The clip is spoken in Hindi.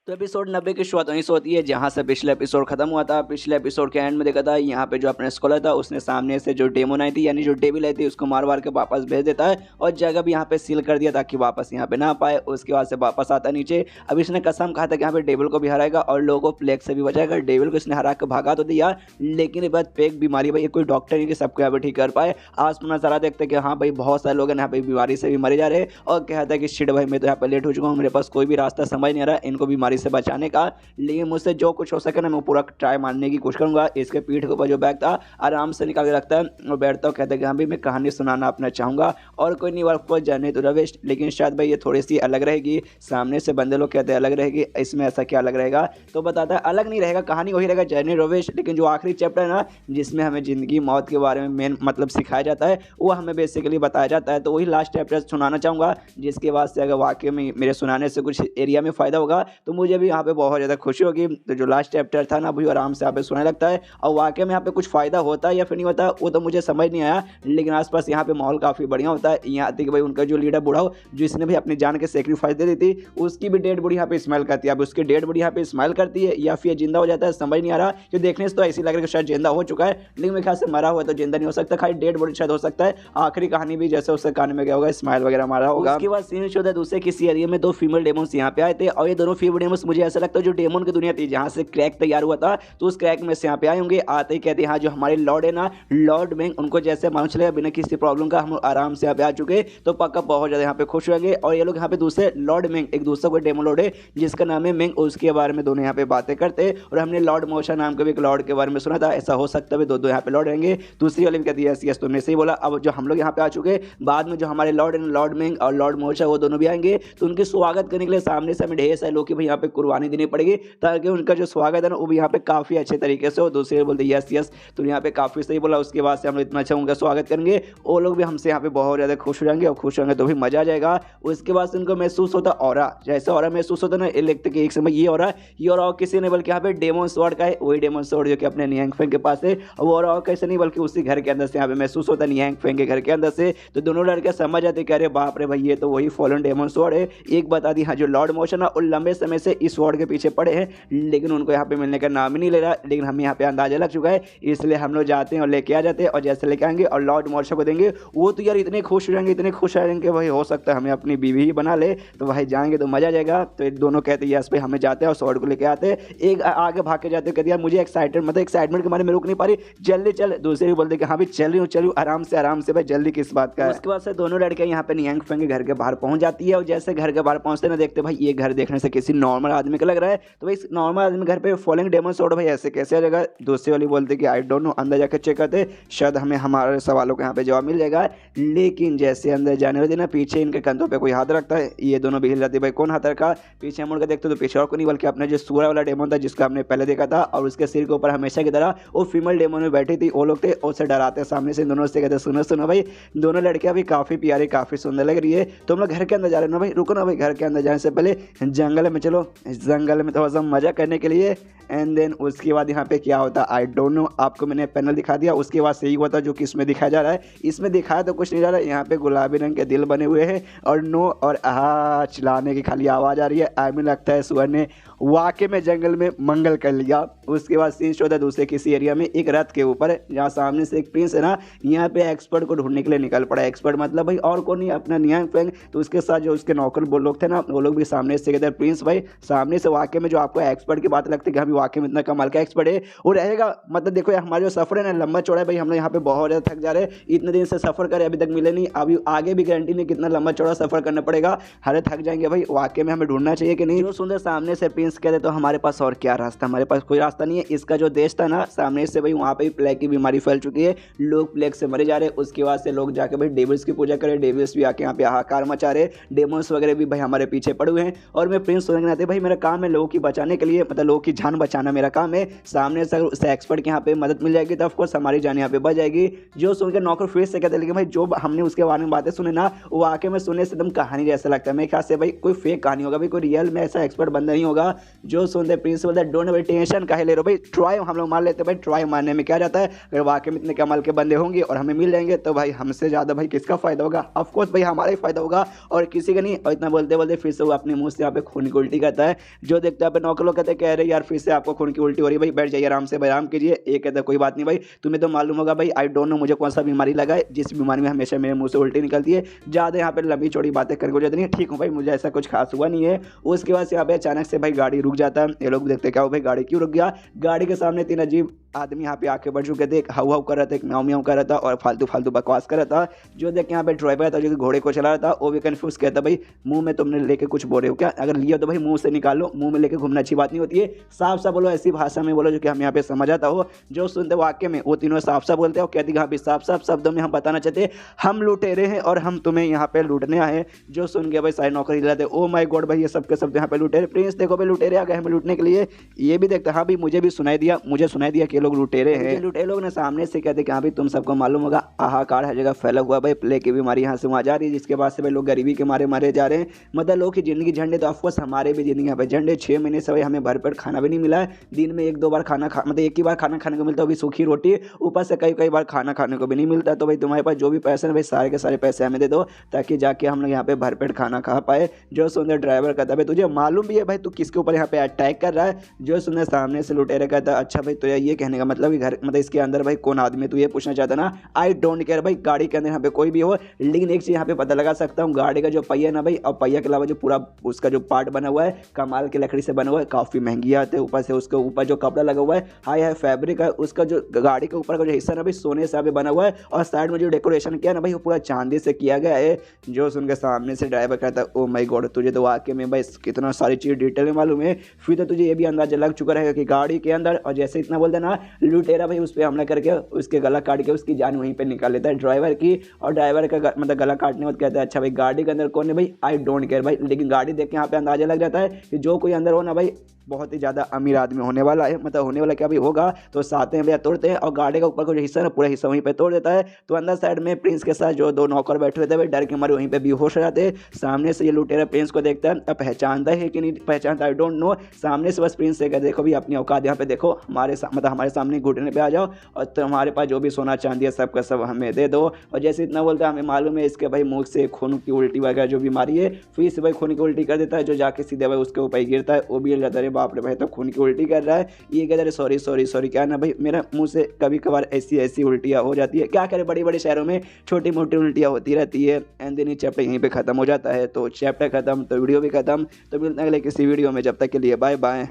तो एपिसोड 90 की शुरुआत वहीं से होती है जहाँ से पिछले एपिसोड खत्म हुआ था। पिछले एपिसोड के एंड में देखा था यहाँ पे जो अपना स्कॉलर था उसने सामने से जो डेमन आई थी यानी जो डेविल आई थी उसको मार मार के वापस भेज देता है और जगह भी यहाँ पे सील कर दिया ताकि वापस यहाँ पे ना पाए। उसके बाद से वापस आता नीचे। अब इसने कसम खा था कि यहाँ पे डेविल को भी हराएगा और लोगों को प्लेग से भी बचाएगा। डेविल को इसने हरा के भागा तो दिया, लेकिन ये बात फेक बीमारी भाई, कोई डॉक्टर नहीं कि सबको यहाँ पे ठीक कर पाए। आज नजारा देखते कि हाँ भाई बहुत सारे लोग यहाँ पे बीमारी से भी मरे जा रहे हैं और कहता है कि शिट भाई मैं तो यहाँ पे लेट हो चुका हूँ, मेरे पास कोई भी रास्ता समझ नहीं आ रहा इनको बीमारी से बचाने का, लेकिन मुझसे जो कुछ हो सके ना मैं पूरा ट्राई मारने की कोशिश करूंगा। इसके पीठ के ऊपर जो बैग था आराम से निकाल के रखता है और बैठता हूँ, कहता है कि हाँ भाई मैं कहानी सुनाना अपना चाहूँगा और कोई नहीं आपको जाने तो रवेश, लेकिन शायद भाई ये थोड़ी सी अलग रहेगी। सामने से बंदे लोग कहते हैं अलग रहेगी, इसमें ऐसा क्या अलग रहेगा? तो बताता है अलग नहीं रहेगा, कहानी वही रहेगा जर्नी रवेश, लेकिन जो आखिरी चैप्टर है ना जिसमें हमें ज़िंदगी मौत के बारे में मेन मतलब सिखाया जाता है वो हमें बेसिकली बताया जाता है। तो वही लास्ट चैप्टर सुनाना चाहूँगा, जिसके बाद से अगर वाकई में मेरे सुनाने से कुछ एरिया में फ़ायदा होगा तो मुझे भी यहाँ पे बहुत ज़्यादा खुशी होगी। तो जो लास्ट चैप्टर था ना वही आराम से यहाँ पे सुनने लगता है और वाकई में यहाँ पे कुछ फ़ायदा होता है या फिर नहीं होता वो तो मुझे समझ नहीं आया, लेकिन आसपास यहाँ पे माहौल काफ़ी बढ़िया होता है। यहाँ आती कि भाई उनका जो लीडर बूढ़ा हो जिसने भी अपनी जान के सेक्रीफाइस दे दी थी उसकी भी डेड बॉडी यहाँ पे स्माइल करती है। अब उसकी डेड बॉडी यहाँ पे स्माइल करती है या फिर जिंदा हो जाता है समझ नहीं आ रहा, कि देखने से तो ऐसी लग रहा है कि शायद जिंदा हो चुका है, लेकिन मेरे ख्याल से मरा हुआ तो जिंदा नहीं हो सकता, खाली डेड बॉडी शायद हो सकता है। आखिरी कहानी भी जैसे उसके कान में गया होगा स्माइल वगैरह मारा होगा। उसके बाद सीन शो था दूसरे किसी एरिया में दो फीमेल डेमोन्स यहाँ पे आए थे और ये दोनों फीमेल डेमोन्स मुझे ऐसा लगता है जो डेमोन की दुनिया थी जहाँ से क्रैक तैयार हुआ था तो उस क्रैक में से यहाँ पे आए होंगे। आते ही कहते हैं हाँ जो हमारे लॉर्ड है ना लॉर्ड मेंग, उनको जैसे मालूम चलेगा बिना किसी प्रॉब्लम का हम आराम से यहाँ पे आ चुके तो पक्का बहुत ज़्यादा यहाँ पे खुश होंगे। और ये लोग यहाँ पे दूसरे लॉर्ड मेंग एक दूसरा कोई डेमो लॉर्ड है जिसका नाम है मेंग, उसके बारे में दोनों यहाँ पे बातें करते और हमने लॉर्ड मोशा नाम के भी एक लॉर्ड के बारे में सुना था, ऐसा हो सकता है दो यहाँ पे लॉर्ड रहेंगे। दूसरी वाली भी कहती है यस यस तुमने सही बोला। अब जो हम लोग यहाँ पे आ चुके बाद में जो हमारे लॉर्ड है लॉर्ड मेंग और लॉर्ड मोशा वो दोनों भी आएंगे तो उनके स्वागत करने के लिए सामने से हमें ढेर सारे लोग की भाई यहाँ पे कुर्बानी देनी पड़ेगी ताकि उनका जो स्वागत है ना वो भी यहाँ पे काफ़ी अच्छे तरीके से हो। दूसरे बोलते यस यस तो यहाँ पे काफ़ी सही बोला। उसके बाद से हम लोग इतना अच्छा उनका स्वागत करेंगे, वो लोग भी हमसे यहाँ पे बहुत ज़्यादा खुश हो जाएंगे और खुश होंगे तो भी मज़ा आ जाएगा। उसके बाद से उनको महसूस होता ऑरा, जैसे ऑरा महसूस होता ना लिखते कि एक समय ये और किसी ने बल्कि यहाँ पे डेमन स्वॉर्ड का है, वही डेमन स्वॉर्ड जो कि अपने निहंग फेंग के पास है और कैसे नहीं बल्कि उसी घर के अंदर से यहाँ पे महसूस होता है निहंग फेंग के घर के अंदर से। तो दोनों लड़के समझ जाते कि अरे बाप रे भाई ये तो वही फॉलन डेमन स्वॉर्ड है। एक बता दी हाँ जो लॉर्ड मोशन है और लंबे समय से इस स्वॉर्ड के पीछे पड़े हैं लेकिन उनको यहाँ पे मिलने का नाम ही नहीं ले रहा, लेकिन हमें यहाँ पे अंदाजा लग चुका है इसलिए हम लोग जाते हैं और लेके आ जाते हैं और जैसे लेके आएंगे और लॉर्ड मोर्शा को देंगे वो तो यार इतने खुश हो जाएंगे इतने खुश हो जाएंगे भाई हो सकता है हमें अपनी बीवी ही बना ले, तो भाई जाएंगे तो मजा आ जाएगा। तो एक दोनों कहते हैं यस पे हमें जाते हैं और स्वॉर्ड को लेके आते हैं। एक आगे भाग के जाते कहते यार मुझे एक्साइटमेंट के मारे में रुक नहीं पा रही जल्दी चल, दूसरे भी बोलते कि हाँ भाई चल रही हूँ आराम से भाई जल्दी किस बात का। उसके बाद से दोनों लड़के यहाँ पे नियांग फेंग के घर के बाहर पहुंच जाती है और जैसे घर के बाहर पहुंचते ना देखते भाई ये घर देखने से किसी नॉर्मल आदमी का लग रहा है, तो भाई नॉर्मल आदमी घर पे फॉलोइंग डेमन स्वॉर्ड भाई ऐसे कैसे आ जाएगा। दूसरी वाली बोलते कि आई डोंट नो, अंदर जाकर चेक करते शायद हमें हमारे सवालों का यहाँ पे जवाब मिल जाएगा। लेकिन जैसे अंदर जाने वाले ना पीछे इनके कंधों पे कोई हाथ रखता है, ये दोनों भी हिल जाते भाई कौन हाथ रखा। पीछे मुड़ के देखते तो पीछे और को नहीं बल्कि अपने जो सूरा वाला डेमन था जिसका हमने पहले देखा था और उसके सिर के ऊपर हमेशा की तरह वो फीमेल डेमन में बैठी थी, वो लोग थे उससे डराते सामने से दोनों से कहते सुनो भाई दोनों लड़कियां भी काफ़ी प्यारी काफ़ी सुंदर लग रही है, तो हम लोग घर के अंदर जा रहे हैं ना भाई, रुको ना भाई घर के अंदर जाने से पहले जंगल में चलो, जंगल में थोड़ा सा मजा करने के लिए। एंड देन उसके बाद यहाँ पे क्या होता आई डोंट नो, आपको मैंने पैनल दिखा दिया। उसके बाद सही हुआ था जो कि इसमें दिखाया जा रहा है, इसमें दिखाया तो कुछ नहीं जा रहा है। यहाँ पे गुलाबी रंग के दिल बने हुए हैं और नो और आहा चिल्लाने की खाली आवाज़ आ रही है। आई मीन लगता है सुअर ने वाकई में जंगल में मंगल कर लिया। उसके बाद सीन शो था दूसरे किसी एरिया में एक रथ के ऊपर जहाँ सामने से एक प्रिंस है ना यहाँ पे एक्सपर्ट को ढूंढने के लिए निकल पड़ा। एक्सपर्ट मतलब भाई और कौन नहीं अपना नियांग फेंग, तो उसके साथ जो उसके नौकर वो लोग थे ना वो लोग भी सामने से कहते प्रिंस भाई सामने से वाकई में जो आपको एक्सपर्ट की बात लगती है कि हम वाकई में इतना कमाल का एक्सपर्ट है वो रहेगा। मतलब देखो हमारा जो सफर है ना लंबा चौड़ा है भाई, हम लोग यहाँ पे बहुत ज़्यादा थक जा रहे हैं, इतने दिन से सफर करे अभी तक मिले नहीं, अभी आगे भी गारंटी नहीं कितना लंबा चौड़ा सफर करना पड़ेगा, हरे थक जाएंगे भाई, वाकई में हमें ढूंढना चाहिए कि नहीं। जो सुंदर सामने से प्रिंस कहते तो हमारे पास और क्या रास्ता, हमारे पास कोई रास्ता नहीं है। इसका जो देश था ना सामने से भाई वहाँ पे प्लेग की बीमारी फैल चुकी है, लोग प्लेग से मरे जा रहे हैं। उसके बाद से लोग जाके भाई डेविल्स की पूजा करें, डेविल्स भी आके यहाँ पे हाहाकार मचा रहे, डेमोन्स वगैरह भी भाई हमारे पीछे पड़े हुए हैं। और मैं प्रिंस होने के नाते भाई मेरा काम है लोगों की बचाने के लिए, मतलब लोगों की जान बचाना मेरा काम है। सामने से उसे एक्सपर्ट के यहाँ पे मदद मिल जाएगी तो ऑफकोर्स हमारी जान यहाँ पे बच जाएगी। जो सुन के नौकर फिर से कहते, लेकिन भाई जो हमने उसके बारे में बातें सुने ना, वो वाकई में सुनने से एकदम कहानी जैसा लगता है। मेरे ख्याल से भाई कोई फेक कहानी होगा, भाई कोई रियल में ऐसा एक्सपर्ट बंदा नहीं होगा। जो सुनते प्रिंस बोलता है डोंट वरी, टेंशन काहे ले रहे हो भाई, ट्राई हम लोग मार लेते हैं। भाई ट्राई मारने में क्या जाता है, अगर वाकई में इतने कमाल के बंदे होंगे और हमें मिल जाएंगे तो भाई हमसे ज़्यादा भाई किसका फायदा होगा, ऑफकोर्स भाई हमारा ही फायदा होगा और किसी का नहीं। और इतना बोलते बोलते फिर से वो अपने मुंह से यहाँ पे खून की उल्टी करता है। जो देखता है नौकर लोग कहते हैं, कह रहे यार फिर से आपको खून की उल्टी हो रही है, भाई बैठ जाइए आराम से, आराम कीजिए। एक कहता है कोई बात नहीं भाई, तुम्हें तो मालूम होगा भाई, आई डोंट नो मुझे कौन सा बीमारी लगा है जिस बीमारी में हमेशा मेरे मुंह से उल्टी निकलती है। ज़्यादा यहाँ पे लंबी चौड़ी बातें करके वजह नहीं, ठीक हूँ भाई, मुझे ऐसा कुछ खास हुआ नहीं है। उसके बाद यहाँ पे अचानक से भाई गाड़ी रुक जाता है। ये लोग देखते क्या हो भाई गाड़ी क्यों रुक गया। गाड़ी के सामने 3 अजीब आदमी यहाँ पे आके बढ़ चुके थे। एक हाउ हाउ कर रहा था, एक म्याऊं म्याऊं कर रहा था और फालतू फालतू बकवास कर रहा था। जो देख यहाँ पे ड्राइवर था जो कि घोड़े को चला रहा था, वो भी कंफ्यूज कहता भाई मुंह में तुमने लेके कुछ बोल रहे हो क्या, अगर लिया तो भाई मुंह से निकाल लो, मुंह में लेके घूमना अच्छी बात नहीं होती है, साफ साफ बोलो, ऐसी भाषा में बोलो जो कि हम यहाँ पे समझ आता हो। जो सुनते वाक्य में वो तीनों साफ साफ बोलते हैं और कहते हैं हाँ भी साफ साफ शब्दों में हम बताना चाहते हम लुटेरे हैं और हम तुम्हें यहाँ पे लूटने आए। जो सुन के भाई सारे नौकर हिलाते, ओ माय गॉड भाई ये सब के सब यहाँ पे लुटेरे, प्रिंस देखो भाई लुटेरे आ गए हमें लूटने के लिए। ये भी देखते हाँ भाई मुझे भी सुनाई दिया, मुझे सुनाई दिया कि लोग लुटेरे हैं। लुटे लोग ने सामने से कहते कि हाँ भाई तुम सबको मालूम होगा हाहाकार हर जगह फैला हुआ भाई, प्ले की बीमारी यहाँ से वहाँ जा रही है, जिसके बाद से भाई लोग गरीबी के मारे मारे जा रहे हैं। मतलब लोग की जिंदगी झंडे, तो ऑफकोर्स हमारे भी जिंदगी यहाँ पे झंडे। 6 महीने से भाई हमें भरपेट खाना भी नहीं मिला है, दिन में 1-2 बार खाना मतलब एक ही बार खाना खाने को मिलता है, अभी सूखी रोटी, ऊपर से कई बार खाना खाने को भी नहीं मिलता। तो भाई तुम्हारे पास जो भी पैसे हैं भाई सारे के सारे पैसे हमें दे दो ताकि जाके हम लोग यहाँ पे भरपेट खाना खा पाए। जो सुंदर ड्राइवर कहता भाई तुझे मालूम भी है भाई तू किसके ऊपर यहाँ पे अटैक कर रहा है। जो सुंदर सामने से लुटेरे कहता अच्छा भाई तो ये कहने का मतलब कि घर मतलब इसके अंदर भाई कौन आदमी, तू ये पूछना चाहता ना, आई डोंट केयर भाई गाड़ी के अंदर यहाँ पे कोई भी हो। लेकिन एक चीज़ यहाँ पे पता लगा सकता हूँ, गाड़ी का जो पहिया ना भाई, और पहिया के अलावा जो पूरा उसका जो पार्ट बना हुआ है कमाल की लकड़ी से बना हुआ है, काफ़ी महंगी आते हैं। ऊपर से उसके ऊपर जो कपड़ा लगा हुआ है हाई हाई फैब्रिक है, उसका जो गाड़ी के ऊपर का जो हिस्सा ना भाई सोने से बना हुआ है और साइड में जो डेकोरेशन किया ना भाई वो पूरा चांदी से किया गया है। जो सुन के सामने से ड्राइवर कहता है ओ माय गॉड तुझे तो वाकई में भाई कितना सारी चीज़ डिटेल में मालूम है, फिर तो तुझे ये भी अंदाजा लग चुका रहेगा कि गाड़ी के अंदर, और जैसे इतना बोलते ना लुटेरा भाई उस पर हमला करके उसके गला काट के उसकी जान वहीं पे निकाल लेता है ड्राइवर की। और ड्राइवर का मतलब गला काटने बाद कहता है अच्छा भाई गाड़ी के अंदर कौन है भाई, आई डोंट केयर भाई। लेकिन गाड़ी देख के यहाँ पे अंदाजा लग जाता है कि जो कोई अंदर हो ना भाई बहुत ही ज़्यादा अमीर आदमी होने वाला है, मतलब होने वाला क्या भी होगा। तो साथ में भैया तोड़ते हैं और गाड़ी का ऊपर का जो हिस्सा है पूरा हिस्सा वहीं पे तोड़ देता है। तो अंदर साइड में प्रिंस के साथ जो 2 नौकर बैठे हुए थे भाई डर के मारे वहीं पे बेहोश हो जाते हैं। सामने से ये लुटेरा प्रिंस को देखता है, अब पहचानता है कि नहीं पहचानता आई डोंट नो। सामने से बस प्रिंस से कहते देखो भाई अपनी औकात यहाँ पे देखो, मतलब हमारे सामने घुटने पे आ जाओ और तुम्हारे पास जो भी सोना चांदी है सब का सब हमें दे दो। और जैसे इतना बोलता है हमें मालूम है इसके भाई मुँह से खून की उल्टी वगैरह जो बीमारी है, फिर से भाई खून की उल्टी कर देता है, जो जाके सीधे भाई उसके ऊपर गिरता है, वो भी हिल जाता है। बाप रे भाई तो खून की उल्टी कर रहा है। ये कहता है सॉरी सॉरी सॉरी क्या ना भाई मेरा मुंह से कभी कभार ऐसी उल्टियाँ हो जाती है, क्या करें बड़े बड़े शहरों में छोटी मोटी उल्टियाँ होती रहती है। एंड देन चैप्टर यहीं पे खत्म हो जाता है। तो चैप्टर खत्म तो वीडियो भी खत्म। तो मिलते हैं अगले किसी वीडियो में, जब तक के लिए बाय बाय।